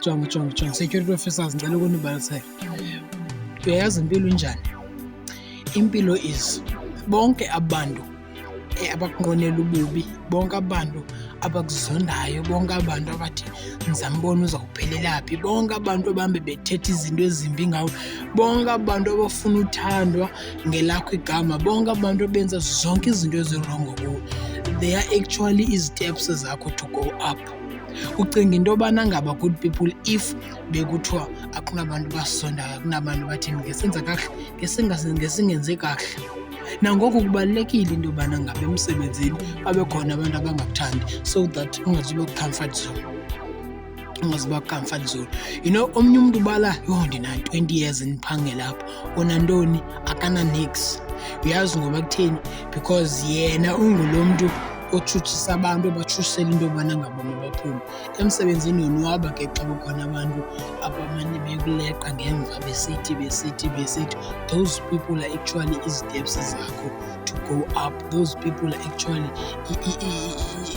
Jonga. Security officers, ngicela ukunibalisela. Uyayazi impilo injani? Impilo is bonke abantu abakunqonela ububi, bonke abantu abakuzondayo, bonke abantu abathi ngizambona uzawuphelelaphi, bonke abantu abahambe bethetha izinto ezimbi ngawe, bonke abantu abafuna uthandwa ngelakho igama, bonke abantu abenza zonke izinto ezirongo kuwe. They are actually iziteps zakho to go up. Ucinga into yobana ngaba good people if bekuthiwa akunabantu basondayo, akunabantu bathini ngesenza kakuhle ngesingenze kakuhle. Nangoku kubalulekile into yobana ngaba emsebenzini babe khona abantu abangakuthandi so that ungazuba ku-comfort zone. You know, omnye umntu ubala, yho ndina-20 years ndiphangela apha, unantoni akana-nix. Uyazi ngoba kutheni? Because yena ungulo mntu otshutshisa abantu, obatshutshisela into yobana ngaba mabaphume. Emsebenzini yonwaba ke xa kukhona abantu abamane bekuleqa ngemva besithi. Those people are actually iziteps zakho to go up. Those people are actually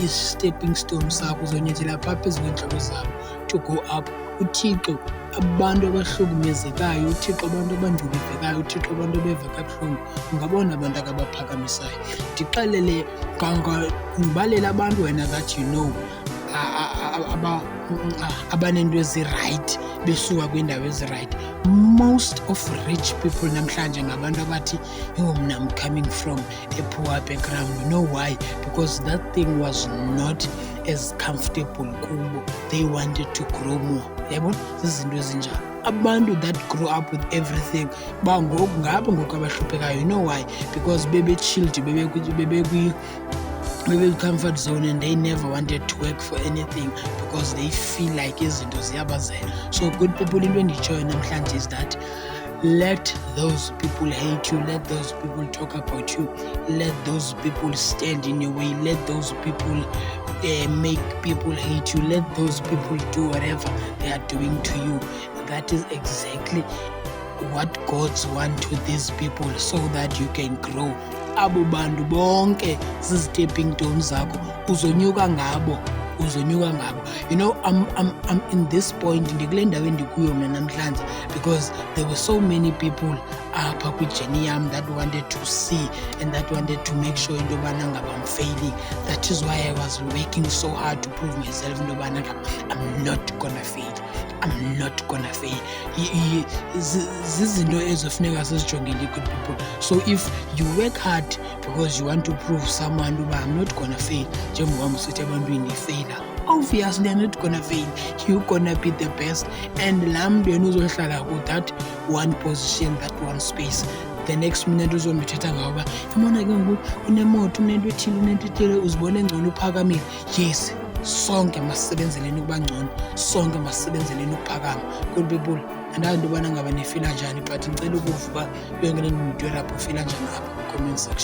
i-stepping stone sakho uzonyethela phaa phezu kweentloko zabo to go up. uThixo abantu abahlukumezekayo, uThixo abantu abangcubevekayo, uThixo abantu abeva kabuhlungu, ungabona abantu akabaphakamisayo. Ndixelele ngibalela abantu wena that you know abanento ezirayithi besuka kwiindawo ezirayithi. Most of rich people namhlanje ngabantu abathi mna I'm coming from a poor background. You know why? Because that thing was not as comfortable kubo. They wanted to grow more. Yabo zizinto ezinjalo. Abantu that grew up with everything ngabo ngoku abahluphekayo. You know why? Because bebe-chilled, bebe-comfort zone, and they never wanted to work for anything because they feel like izinto ziyabazela. So good people, into enditshoyo namhlanje is that let those people hate you, let those people talk about you, let those people stand in your way, let those people make people hate you, let those people do whatever they are doing to you. That is exactly what God's want to these people so that you can grow. Abo bantu bonke zizi-stepping stones zakho, uzonyuka ngabo. You know, I'm in this point ndikule ndawo endikuyo mna namhlanje because there were so many people apha kwijeni yam that wanted to see and that wanted to make sure into yobana ngaba I'm failing. That is why I was working so hard to prove myself into yobana I'm not gonna fail. Zizinto ezofuneka sizijongile good people. So if you work hard because you want to prove someone uba I'm not gonna fail, njengoba msithi ebantwini failure, obviously you're not gonna fail. You're gonna be the best, and laa mntu yena uzohlala ku that one position, that one space. The next minute uzomthetha ngawo uba yabona ke ngoku unemoto, unento ethile, uzibone ngcono uphakamile. Yes, sonke masisebenzeleni ukuba ngcono, sonke masisebenzeleni ukuphakama. Good people, andazi into yobana ngaba nifila njani but ndicela ukuva uba yonke le nto nidwela apho ufila njani apha comment section.